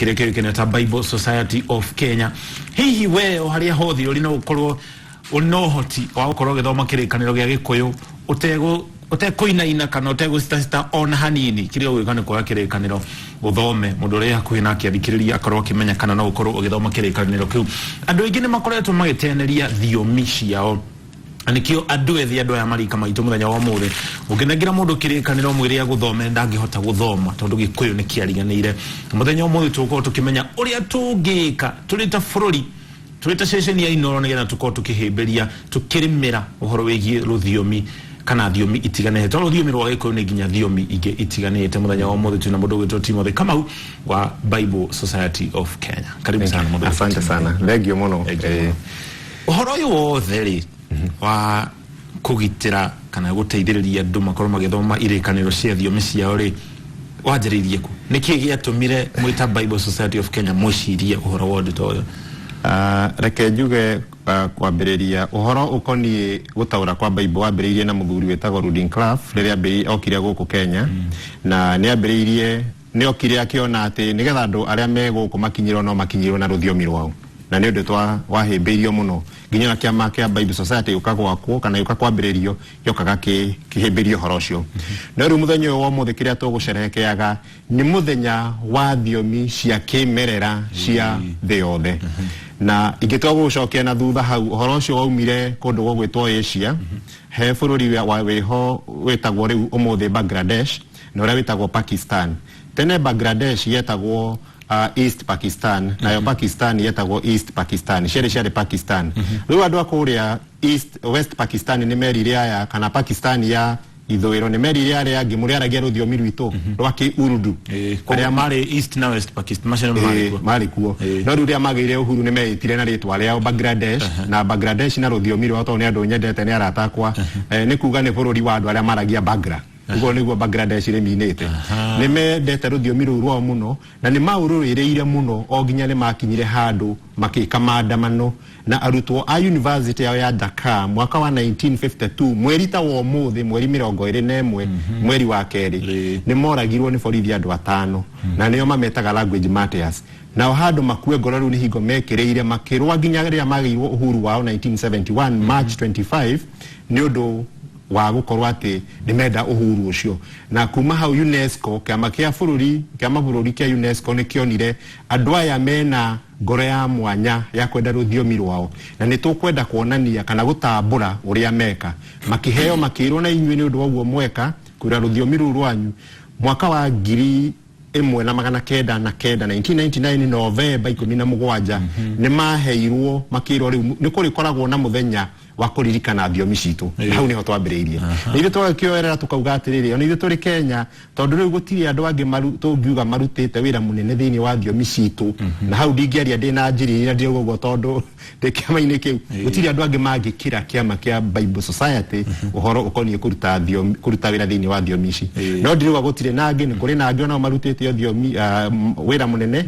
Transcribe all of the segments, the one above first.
kireke kineta Bible Society of Kenya. Hihi we haria hothi uri no ukorwo unohoti wa ukorwo githoma kirikaniro gia Gikuyu utekuinaina kana utegusita ona hanini kirio gwikane kwa kirikaniro uthome mundu uri hakuhi nake athikiriria akorwo akimenya kana no ukorwo ugithoma kirikaniro kiu. Andu aingi ni makoretwo magiteneria thiomi ciao anikio andu ethi andu aya marika maitu muthenya wa muthe ugenagira mundu kirikaniro mwiri ya guthoma ndangihota guthoma tondu Gikuyu ni kiariganire. Muthenya wa muthe tuko tukimenya uria tungika turita bururi turita session ya Inoro nigetha tuko tukihimberia tukirimira uhoro wigie ruthiomi kana thiomi itiganete tondu thiomi rwa Gikuyu ni nginya thiomi inge itiganete. Muthenya wa muthe tuna mundu gwitwo Timothy Kamau wa Bible Society of Kenya. Karibu sana mundu. Asante sana. Thengio muno. Uhoro uyu wothe ri wa kugitira kana guteithiriria andu makorwo magithoma irikaniro cia thiomi ciao ri wanjiririe ku niki giatumire mwita Bible Society of Kenya mucirie uhoro wothe toyo? Reke njuge kwambiriria uhoro ukoni gutaura kwa Bible wambiririe na muthuri wetagwo Rudincliffe riria okire guku Kenya na ni ambiririe ni okire akiona ati nigetha andu aria me guku makinyiro no makinyiro na ruthiomi rwao na ni undu wahimbirio muno nginya na kiama kia Bible Society ukagwakwo kana yukakwambiririo yokaga kihimbirio horo cio. Na ru muthenya wa muthe kiria tugucerekeaga ni muthenya wa thiomi cia kimerera cia thi yothe. Na ingitwa gucokia na thutha hau horo cio waumire kundu gwitwo Asia he bururi wa weho wetagwo riu umuthe Bangladesh na ura wetagwo Pakistan. Tene Bangladesh yetagwo East Pakistan na Pakistan yetagwo East Pakistan shere Pakistan. Riu andu akuria West Pakistan ni merire aya kana Pakistan ya ithoiro ni merire aya ngimuri aragia ruthiomi rwitu rwa ki Urdu kuria mari East na West Pakistan macene mari kuo no ruria magire uhuru ni meitire na ritwa ria Bangladesh na Bangladesh na ruthiomi rwa to ni andu nyendete ni aratakwa ni kuga ni bururi wa andu aria maragia Bagra ugo niguo Bangladesh riminite ni mendete ruthiomi rwa muno na ni maururireire muno o ginya ni makinyire handu makika maandamano na arutwo a university ya Dhaka mwaka wa 1952 mweri ta wo muthi mweri 21 mweri wa keri ni moragirwo ni borithi andu 5 na niyo mametaga language matters na handu makue ngororu ni hingo mekireire makirwa ginya ria magirwo uhuru wao 1971 March 25 ni undu wa gukorwa ati ni menda uhuru ucio na kuma hau UNESCO kiama kia bururi kia UNESCO ni kionire andu aya mena ngoro ya mwanya ya kwenda ruthiomi rwao na ni tukwenda kuonania kana gutambura uria meka makiheo makirwo na inywe ni undu wa guo mweka kwira ruthiomi rwanyu mwaka wa 1999 November 17 ni maheirwo makirwo riu ni kurikoragwo na muthenya wa kuririkana thiomi citu hau niho twambiriirie ni itwe twakioerera tukauga atiriri ona itwe turi Kenya tondu riu gutiri andu angi tungiuga marutite wira munene thiini wa thiomi citu na hau ndingiaria ndina njirira ndio gogo tondu ndikiama-ini kiu gutiri andu angi mangikira kiama kia Bible Society uhoro ukoni kuruta thiomi kuruta wira thiini wa thiomi ici no ndiriuga gutiri nangi ni kuri nangi ona marutite thiomi wira munene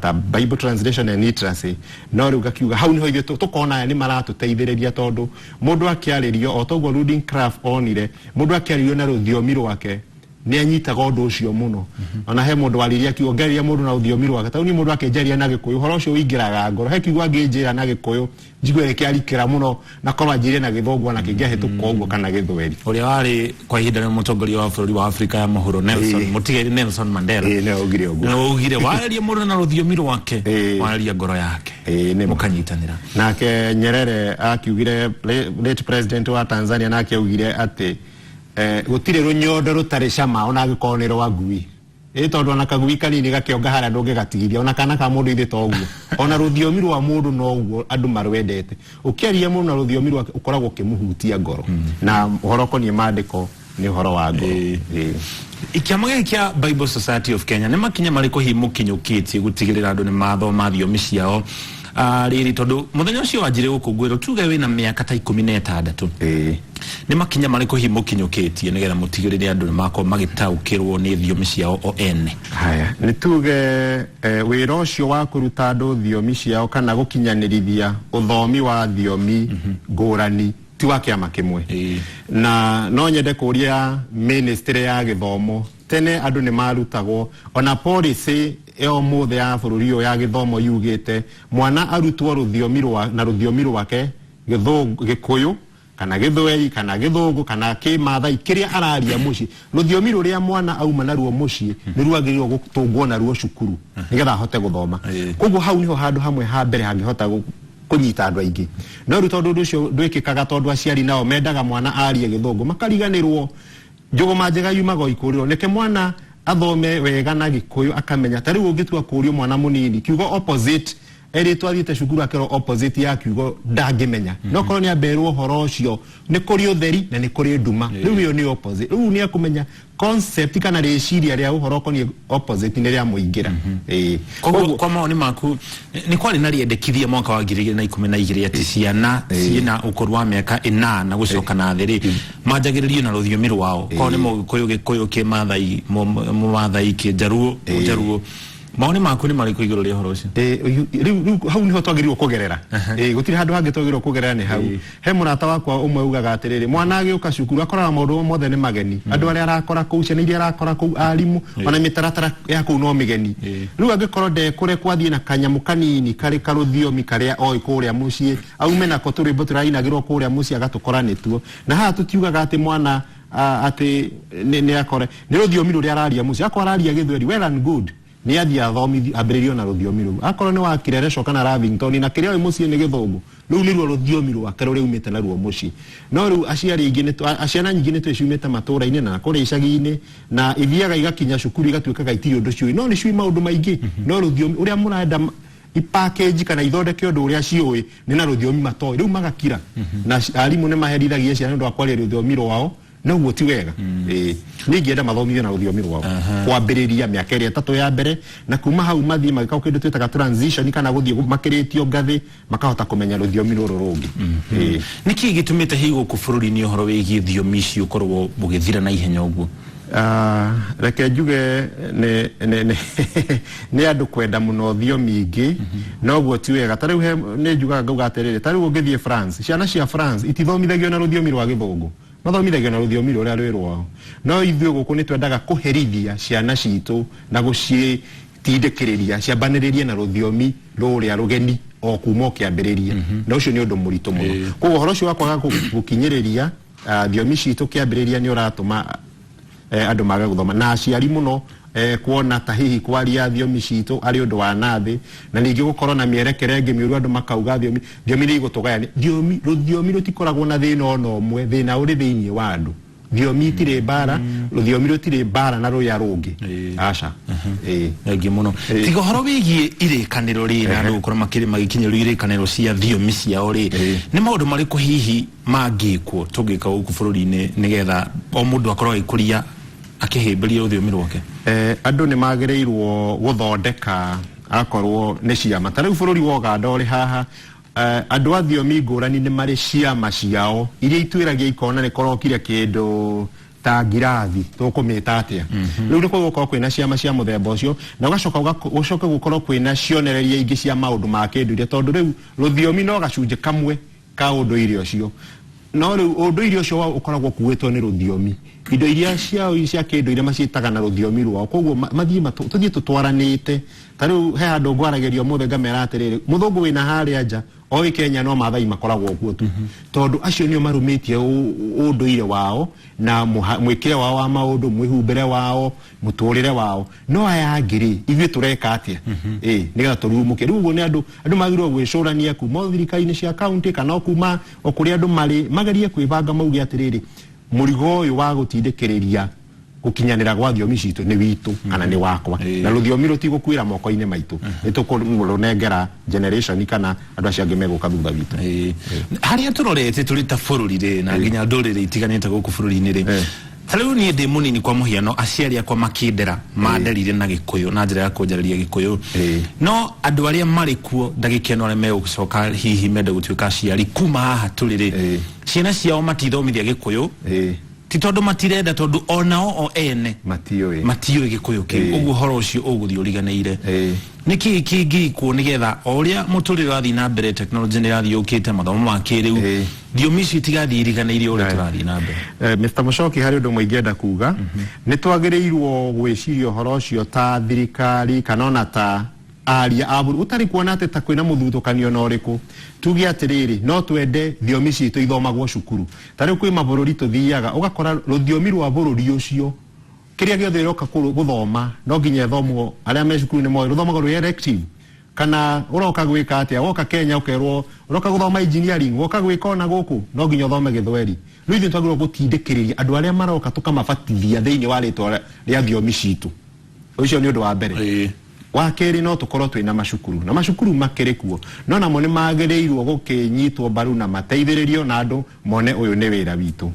ta Bible Translation and Literacy no riu gakiuga hau niho itwe tukona ni maratuteithiriria tondu mundu akiaririo otogwo Rudincliffe onire mundu akiaririo na ruthiomi rwake ni anyitaga undu ucio muno ona he mundu wariria kiongeria mundu na ruthiomi rwake tauni mundu akenjeria na Gikuyu horo ucio wingiraga ngoro he kiugo anginjira na Gikuyu njigwere kiarikira muno na korwa njire na Githongwa na kingia hetuko uguo kana Githweri uria wari kwa ihinda ni mutongoria wa bururi wa Afrika ya muhuro Nelson Mandela ne ugire uguo no ugire wariria mundu na ruthiomi rwake wariria ngoro yake ne mukanyitanira nake Nyerere akiugire late president wa Tanzania nake augire ati gutire runyondo rutari cama ona gikonero wa ngui tondu ona kagui kanini gakionga hara ndungigatigiria ona kana ka mundu ithe toguo ona ruthiomi rwa mundu no uguo andu marwendete ukiaria mundu na ruthiomi rwa ukoragwo kimuhutia ngoro na uhoro ni mandiko ni uhoro wa ngoro ikiama kia Bible Society of Kenya ni makinya mariko himukinyukitie gutigirira andu ni mathoma thiomi ciao riri tondu muthenya ucio wanjire gukungwiro tuge wina miaka ta 16 ni makinya mariko himukinyukitie nigetha mutigirire andu ni mako magitaukirwo ni thiomi ciao o ene haya ni tuge wira ucio wa kuruta andu thiomi ciao kana gukinyanirithia uthomi wa thiomi ngurani ti wa kiama kimwe na no nyende kuria ministry ya githomo tene andu ni marutagwo ona policy eo mothe ya bururi yo ya githomo yugite mwana arutwo ruthiomi rwa na ruthiomi rwake gikuyu kana githwei kana githungu kana kimathai kiria araria muci ruthiomi ruria mwana auma naruo muci ni ruagirirwo gutungwo naruo cukuru nigetha hote guthoma koguo hau niho handu hamwe ha mbere hangihota kunyita andu aingi no ru tondu ucio ndwikikaga tondu aciari nao mendaga mwana arie githungu makariganirwo njuguma njega yumaga ikuriro neke mwana athome wega na gikuyu akamenya tari ungitua kurio mwana munini kiugo opposite eri twathiite cukuru akero opposite ya kiugo ndangimenya no korwo ni aberwo horo ucio ni kuri utheri na ni kuri nduma riu yo ni opposite riu ni akumenya concept kana reciria ria uhoro koni opposite ni ria muingira kwa maoni maku ni kwali na riendekithia mwaka wa 2012 ati ciana ciina ukuru wa miaka 8 na gucoka na thiri manjagiririo na ruthiomi rwao ko ni Gikuyu Kimathai Mumathai Kijaruo Jaruo maoni maku ni mariko iguru ria horo ucio riu hau niho twagirirwo kugerera gutiri handu hangi twagirirwo kugerera ni hau he murata wakwa umwe ugaga atiriri mwana agiuka cukuru akora maundu mothe ni mageni andu aria arakora kuu ciana iria arakora kuu arimu ona mitaratara ya kuu no migeni riu angikorwo ndekure kwathie na kanyamu kanini kari karuthiomi karia oi kuria mucii aume nako turimbo turainagirwo kuria mucii agatukora nituo na haha tutiugaga ati mwana ati ni akore ni ruthiomi ruria araria mucii akora araria githweri well and good ni athia thomi ambiririo na ruthiomi ru akorwo ni wa Kireresho kana Lavington na kiria mucii ni githungu riu ni ruo ruthiomi ru akero riu umite na ruo mucii no riu aciari ingi ni aciana nyingi ni twicumite matura-ini na kuri icagi-ini na ithiaga igakinya cukuru igatuikaga itiri undu ciui no ni ciui maundu maingi no ruthiomi uria murenda ipackage kana ithondeke undu uria ciui ni na ruthiomi matoi riu magakira na arimu ni maherithagia ciana ndu akwaria ruthiomi rwao no guti wega ni ngienda mathomithie na ruthiomi rwao kwambiriria miaka iri 3 ya mbere na kuma hau mathie magikau kindu twitaga transition kana guthie makiritio ngathi makahota kumenya ruthiomi ruru rungi niki gitumite higo ku bururi-ini uhoro wigi thiomi ci ukorwo bugithira na ihenya uguo reke njuge ni andu kwenda muno thiomi ingi no guo ti wega tariu he ni njugaga ngauga atiriri tariu ungithie France ciana cia France itithomithagio na ruthiomi rwa githungu mathomithagio na ruthiomi ruria rwirwo no ithuĩ guku ni twendaga kuherithia ciana citu na gucitindikiriria ciambaniririe na ruthiomi ruria rugeni o kuma kiambiriria na ucio ni undu muritu muno koguo horo ucio wakwaga gukinyiriria thiomi citu kiambiriria ni uratuma andu maga guthoma na aciari muno kuona ta hihi kwaria thiomi citu ari undu wa nathi na ningi gukorwo na mierekere ngi miuru andu makauga thiomi ni igutugaya ruthiomi rutikoragwo na thina ono mwe thina uri thiini wa andu thiomi tire bara ruthiomi rutire bara na ruya rungi aca ngi muno tigo horo wigie irikaniro rira andu gukorwo makiri magikinyiru irikaniro cia thiomi ciao ri ni maundu mariku hihi mangikwo tugika guku bururi-ini nigetha o mundu akorwo ikuria akihimbiria ruthiomi rwake andu ni magirirwo guthondeka akorwo ni ciama tariu bururi wa Uganda uri haha andu a thiomi ngurani ni mari ciama ciao iria itwiragia ikona ni korokire kindu ta ngirathi tukumita atia riu ni gukorwo kwina ciama cia muthemba ucio na ugacoka gukorwo kwina cionereria ingi cia maundu ma kindu tondu riu ruthiomi no gacunje kamwe ka undu irio ucio no riu undu irio ucio ukoragwo kuwetwo ni ruthiomi indo iria ciao cia kindu iria macitaga na ruthiomi rwao koguo mathie tuthie tutwaranite tariu he andu ngwaragerio muthe ngamera atiriri muthungu wina haria nja oi Kenya no mathai makoragwo kuo tu tondu acio nio marumitie unduire wao na mwikire wao wa maundu mwihumbire wao muturire wao no aya ngiri ithuĩ tureka atia nigetha turumuke riu uguo ni andu magirwo gwicurania kuma thirikari-ini cia county kana kuma okuria andu mari magerie kwibanga mauge atiriri murigo uyu wa gutindikiriria gukinyanira gwa thiomi citu ni witu kana ni wakwa na ruthiomi rutigukwira moko-ini maitu nitukurnengera generation kana andu acio angi meguka thutha witu haria turorete turi ta bururi ri na nginya ndurire itiganite guku bururi-ini ri tariu ni ndi munini kwa muhiano aciari akwa makindera manderire na Gikuyu na njira ya kunjariria Gikuyu no andu aria mari kuo ndagikeno aria megucoka hihi mende gutuika aciari kuma haha turire ciana ciao matithomithia Gikuyu ti tondu matirenda tondu onao o ene matiyo gikuyu ki ugu horo ucio uguthi uriganeire niki kingi ku nigetha oria muturire rathi na mbere technology ni rathi ukite mathomo ma kiriu thiomici tigathi iriganeire uria turathi na mbere. Mr. Muchoki hari undu mwingenda kuga ni twagireirwo gwiciria horo ucio ta thirikari kana ona ta aria aburu utari kuona ate ta kwina muthutukanio na uriku tugi atiriri no twende thiomi citu ithomagwo cukuru tari kwi mabururi tuthiaga ugakora ruthiomi rwa bururi ucio kiria giothe roka guthoma no nginya thomwo aria me cukuru ni mo ruthomagwo rwa elective kana uroka gwika atia woka Kenya ukerwo uroka guthoma engineering woka gwika ona guku no nginya thome githweri riu ithu twagirwo gutindikiriria andu aria maroka tukamabatithia thiini wa ritwa ria thiomi citu ucio ni undu wa mbere. Wakeri no tukorwo twina macukuru na macukuru makirikuo no namo ni magereirwo gukinyitwo baru na mateithiririo na andu mone uyu ni wira witu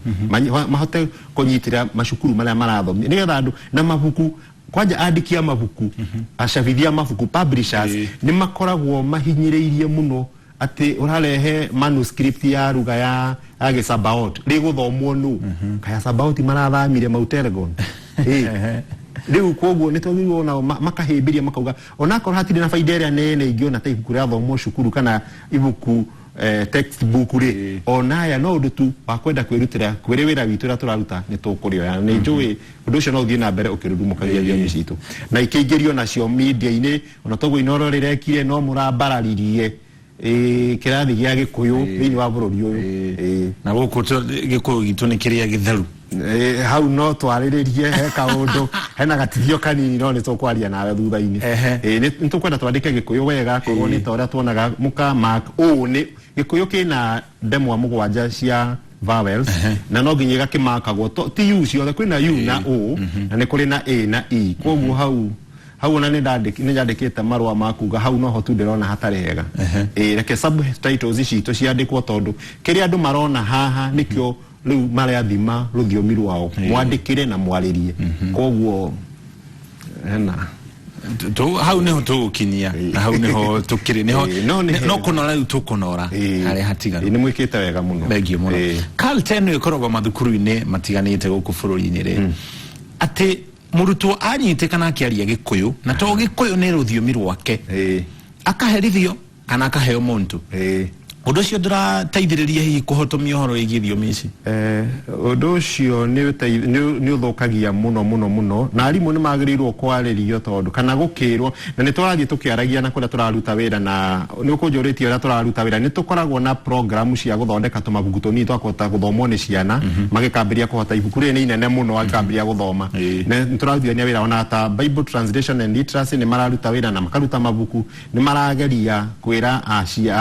mahote kunyitira macukuru maria marathomia nigetha andu na mabuku kwanja andikia mabuku acabithia mabuku publishers ni makoragwo mahinyiriirie muno ati urarehe manuscript ya ruga ya Sabaot riguthomwo nu kaya Sabaot marathamire Mauteregon riu koguo ni twagirwo na makahimbiria makauga onako hatire na faida ria nene ingiona ta ibuku ria thomwo cukuru kana ibuku textbook ri onaya no undu tu wakwenda kwirutira kwire wira witu ria turaruta ni tukurioya ni njui undu ucio no uthie na mbere ukirurumukagia thiomi citu na ikiingirio nacio media ini ona toguo inoro rirekire no murabararirie kirathi gia gikuyu thiini wa bururi uyu na guku gikuyu gitu ni kiria githeru hau no twariririe he kaundu hena gatithio kanini no ni tukwaria nawe thutha-ini ni tukwenda twandike gikuyu wega korwo ni toria tuonaga muka mark ni gikuyu kina ndemwa mugwanja cia vowels na no nginya gakimakagwo ti u ciothe kwina u na o na ni kuri na a na e koguo hau na ni ndandikite marwa makuga hau no ho tu ndirona hatari hega reke subtitles citu ciandikwo tondu kiria andu marona haha nikio riu marathima ruthiomi rwao mwandikire na mwaririe koguo hena tu hau neho tukinyia na hau neho tukiri neho no kunora riu tukunora hari hatigaru ni mwikite wega muno thengio muno Carlton ikoragwo mathukuru-ini matiganite guku bururi-ini ri ati murutwo anyite kana akiaria gikuyu na to gikuyu ni ruthiomi rwake akaherithio kana akaheo muntu undu ucio ndurateithiriria hihi kuhotomia horo igi thiomi ici undu ucio ni uthukagia muno na arimu ni magirirwo kwaririo tondu kana gukirwo na ni twarathie tukiaragia na kuria turaruta wira na ni ukunjuritie uria turaruta wira ni tukoragwo na program cia guthondeka tumabuku tunini twakota guthomwo ni ciana magikambiria kuhota ibuku ri ni inene muno akambiria guthoma na turaruthania wira ona ta Bible translation and literacy ni mararuta wira na makaruta mabuku ni marageria kwira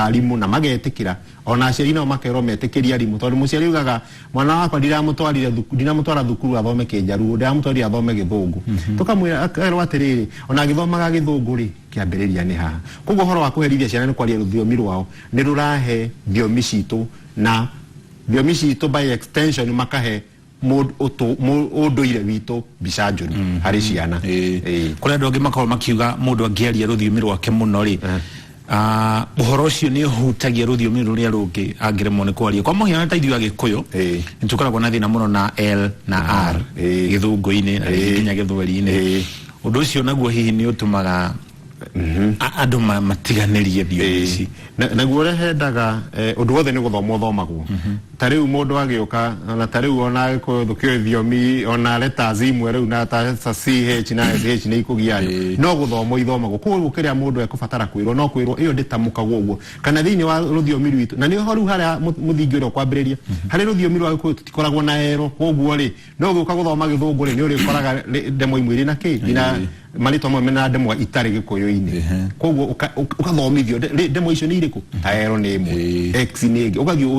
arimu na magetikira ona aciari no makerwo metikiria arimu tondu muciari ugaga mwana wakwa ndiramutwara thukuru athome Kinjaruo ndiramutwara athome Githungu tukamwira akerwo atiriri ona githomaga Githungu ri kiambiriria ni haha koguo horo wa kuherithia ciana ni kwaria ruthiomi rwao ni rurahe thiomi citu na thiomi citu by extension makahe unduire witu mbica njuru hari ciana kuri andu angi makorwo makiuga mundu angiaria ruthiomi rwake muno ri uhoro ucio ni uhutagia ruthiomi ruria rungi angiremwo ni kwaria kwa muhiano ta ithuĩ agikuyu ni tukoragwo na thina muno na L na R githungu-ini na nginya githweri-ini undu ucio naguo hihi ni utumaga andu matiganirie thiomi ici naguo rehendaga undu wothe ni guthomwo thomagwo tariu mundu agiuka na tariu ona thukio thiomi ona letters imwe riu na ta CH na SH ni ikugia no guthomwo ithomagwo koguo kiria mundu ekubatara kwirwo no kwirwo iyo nditamukagwo uguo kana thiini wa ruthiomi rwitu na ni ho riu haria muthingi ro kwambiriria hari ruthiomi rwa tutikoragwo na ero koguo ri no guka guthoma Githungu ri ni uri koraga ndemo imwe ri na ki ina marito mo mena ndemo itari gikuyu-ini koguo ukathomithio ndemo icio ni iriku taero ni imwe x ni ingi ugathio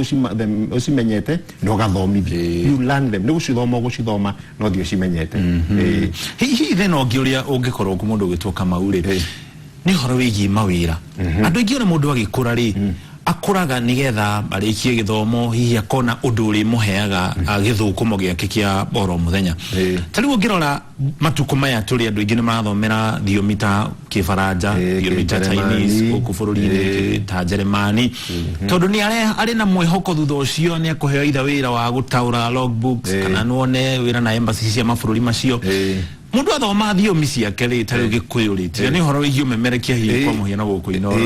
ucimenyete no gathomithio you learn them ni gucithoma no thio cimenyete hihi thina ungi uria ungikorwo ku mundu gwitwo Kamau ri ni horo wigi mawira andu ingi ona mundu agikura ri akuraga nigetha barikie githomo hihi akona uduri muheaga githukumo giake kia boro muthenya tari ngirora matuko maya turi andu ingi ni marathomera thiomita kifaranja thiomita Chinese guku bururi ta Germany tondu ni ari na mwihoko thutha ucio ni akuheo itha wira wa gutaura logbooks kana nuone wira na embassy cia mabururi macio mundu athoma thiomi ciake ri tari Gikuyu ri tio ni horo igio memerekia hihi kwa muhiano guku inoro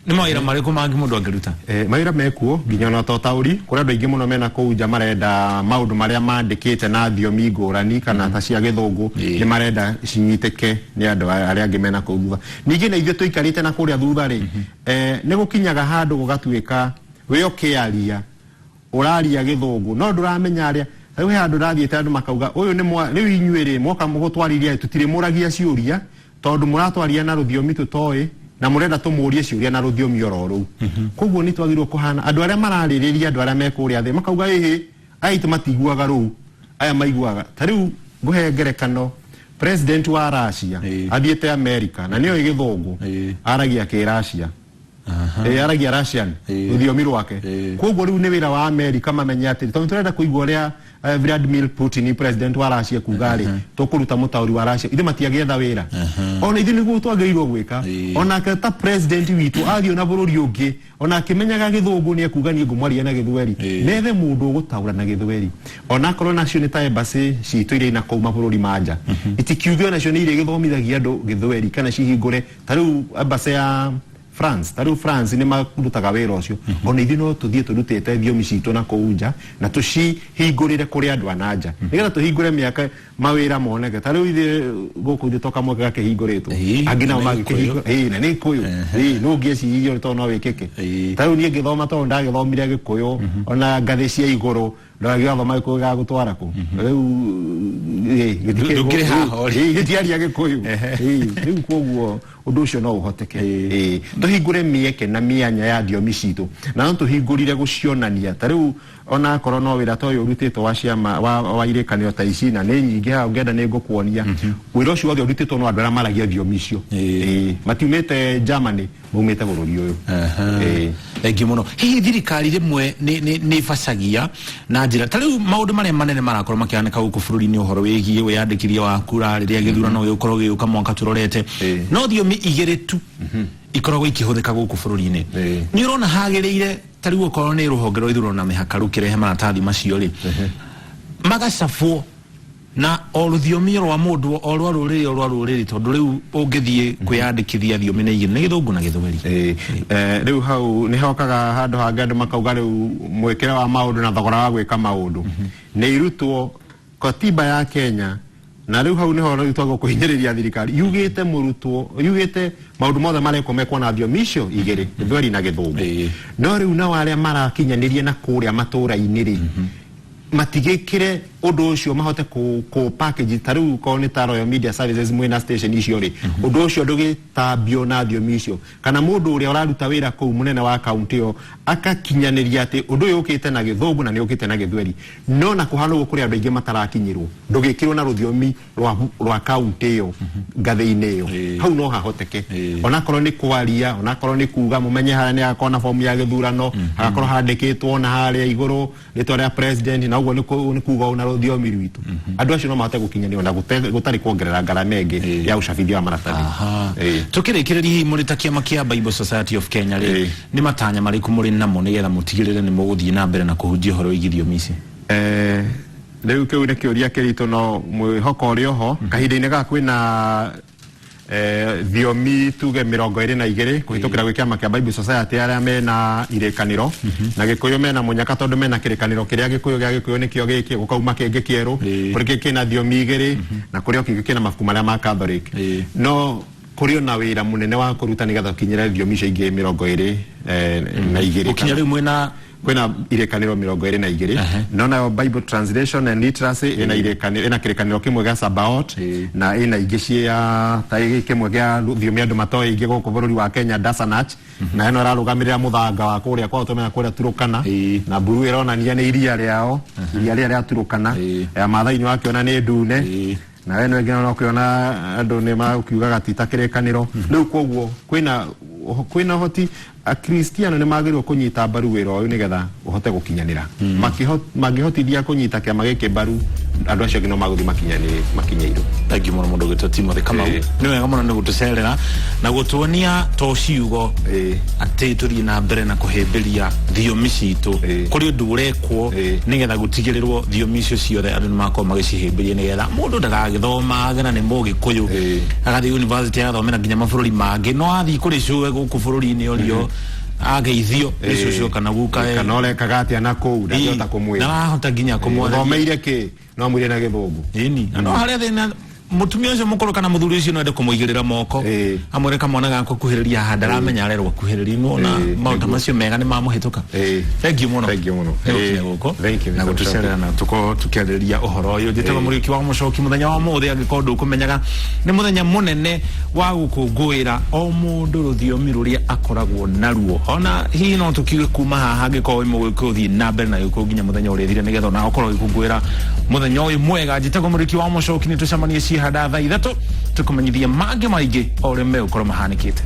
ni mawira mariko mangi mundu angiruta mawira mekuo nginya na totauri kuria andu ingi muno mena kuja marenda maundu maria mandikite na thiomi ngurani kana ta cia githungu ni marenda cinyiteke ni andu aria angi mena kuuga ningi na ithe tuikarite na kuria thutha ri ni gukinyaga handu gugatuika we okiaria uraria githungu no nduramenya aria riu handu rathiete andu makauga uyu ni winyuire mwoka mugutwariria tutire muragia ciuria tondu muratwaria na ruthiomi tutoi na murenda tumurie ciuria na ruthiomi ororu koguo ni twagirwo kuhana andu aria maraririria andu aria mekuria thi makauga ehe aitu matiguaga ru aya maiguaga tariu nguhe ngerekano president wa Russia athiete America na niyo igithungu aragia ki Russia aragia Russian ruthiomi rwake koguo riu ni wira wa America mamenya ati tondu turenda kuigua ria Vladimir Putin president wa Russia kugari tukuruta mutauri wa Russia ithe matiagetha wira ona ithe niguo twagirwo gwika ona ta president witu athio na bururi ungi ona akimenyaga githungu ni akuga ni ngumwaria na githweri nethe mundu gutaura na githweri ona korwo nacio ni ta embassy citu ire na kuuma bururi manja itikiugio nacio ni ire githomithagia andu githweri kana cihingure tariu embassy ya France ni makundutaga wira ucio ona ithi no tuthie turutete thiomi citu na kuunja na tucihingurire kuri andu ananja nigetha tuhingure miaka mawira moneke tariu ithi guku ithi toka mwaka gake hinguritwo angina magikihingura na ni kuyu no ngieci hiyo to no wikike tariu nie ngithoma to ndagithomire Gikuyu ona ngathi cia iguru ndagia thoma ku ga gutwara ku riu gitike haho gitiaria Gikuyu riu koguo undu ucio no uhoteke tuhingure mieke na mianya ya thiomi citu na no tuhingurire gucionania tariu ona korwo no wira toyo urutitwo wa ciama wa irekanio ta ici na ni nyingi ha ungenda ni ngukuonia wira ucio wothe urutitwo no andu aria maragia thiomi icio matiumite Germany maumite bururi uyu engi muno hihi thirikari rimwe ni facagia na njira tariu maundu maria manene marakorwo makihaneka guku bururi-ini uhoro wigie wiyandikithia wa kura riria githurano giukorwo giuka mwaka turorete no thiomi igiri tu ikoragwo ikihuthika guku bururi-ini ni urona hagiriire tariu ukorwo ni ruhonge rwa ithurano na mihakaru kirehe maratathi macio ri magacabwo na orudhiomi rwa mundu orwa ruriri tondu riu ungithie kwiyandikithia thiomi na igiri ni githungu na githweri riu hau ni hokaga handu hangi andu makauga riu mwekere wa maundu na thogora wa gwika maundu ni irutwo katiba ya Kenya na riu hau ni ho riu twago kuhinyiriria thirikari yugite murutwo yugite maundu mothe mareko mekwa na thiomi icio igiri githweri na githungu no riu na wale marakinyanirie na kuria matura-ini ri matigikire undu ucio mahote ku package tariu ko ni ta Royal Media Services mwena station icio ri undu ucio ndugitambio na thiomi icio kana mundu uria uraruta wira ku munene wa county yo akakinyaniria ati undu uyu ukite na githungu na ni ukite na githweri no na kuhano kuri andu ingi matarakinyirwo ndugikirwo na ruthiomi rwa county yo ngathi-ini yo hau no hahoteke ona korwo ni kwaria ona korwo ni kuga mumenye haria ni akona form ya githurano agakorwo handikitwo na haria iguru ritwa ria president na uguo ni kuga ona ruthiomi rwitu andu acio no mahote gukinyanio na gutari kuongerera ngarama ingi ya ucabithia wa maratathi tukirikiriria hihi muri ta kiama kia Bible Society of Kenya ri ni matanya mariku muri namo nigetha mutigirire ni muguthie na mbere na kuhunjia horo igithiomi ici riu kiu ni kiuria kirito no mwihoko ri oho kahinda-ini ga kwina thiomi tuge 22 kuhitukira gwi kiama kia Bible Society aria mena irekaniro na Gikuyu mena munyaka tondu mena kirekaniro kiria Gikuyu gia Gikuyu nikio giki gukauma kingi kieru kuri kina thiomi igiri na kuri okingi kina mafuku maria ma Catholic no kuri na wira munene wa kuruta nigatha kinyira thiomi icio ingi 22 na igiri ukinyari mwena kwena irekaniro 22 nona Bible translation and literacy ina irekaniro ina kirekaniro kimwe ga Sabaot na ina ingici ya taigi kimwe ga thiomi andu matoi ingi guku bururi wa Kenya Dasanach na eno rarugamirira muthanga wa kuria kwa utumena kuria Turukana na buru ironania ni iria riao iria ria Turukana ya mathaini wakiona ni ndune na eno engine no kiona andu ni makiuga gatita kirekaniro riu koguo kwina kwina hoti Akristiano ne magirwo kunyita baru wira uyu nigetha uhote gukinyanira magihotithia kunyita kiama gike baru andu acio ngino maguthi makinyairu. Thank you muno Dr. Timothy Kamau ni wega muno ni gutucerera na gutuonia to ciugo ati turi na mbere na kuhimbiria thiomi citu kuri undu urekwo nigetha gutigirirwo thiomi icio ciothe andu makoma magicihimbiria nigetha mundu ndagagithoma agena ni Mugikuyu agathi university agathomera nginya mabũrũri mangi no athi kuri cuwe guku bũrũri-inĩ ũrio ageithio icio kana guka kana ole kagatia na kou ndangĩhota kumwira na hota nginya kumwona thomeire ki no mwire na githungu no haria thina mutumia ucio mukuru kana muthuri ucio no ende kumuigirira moko amwire kamwana gako kuhiriria handa ramenya arerwo kuhiriria na maundu macio mega ni mamuhituka. Thank you muno na gutucerera na tukiarĩrĩria uhoro uyu njĩtagwo Mũriũki wa Mũchoki muthenya wa mũthĩ angĩkorwo ndũkũmenyaga nĩ muthenya munene wa gũkũngũĩra o mũndũ rũthiomi rũrĩa akoragwo naruo ona hihi no tukiuge kuma haha angĩkorwo mũgũthiĩ na mbere na gĩkũngũ nginya muthenya ũrĩa thire nĩgetha ona ũkorwo gĩkũngũĩra muthenya ũyũ mwega. Njĩtagwo Mũriũki wa Mũchoki nĩ tucemanie hada thaa 3 tukumenyithia mangĩ maingĩ o ũrĩa megũkorwo mahanĩkĩte.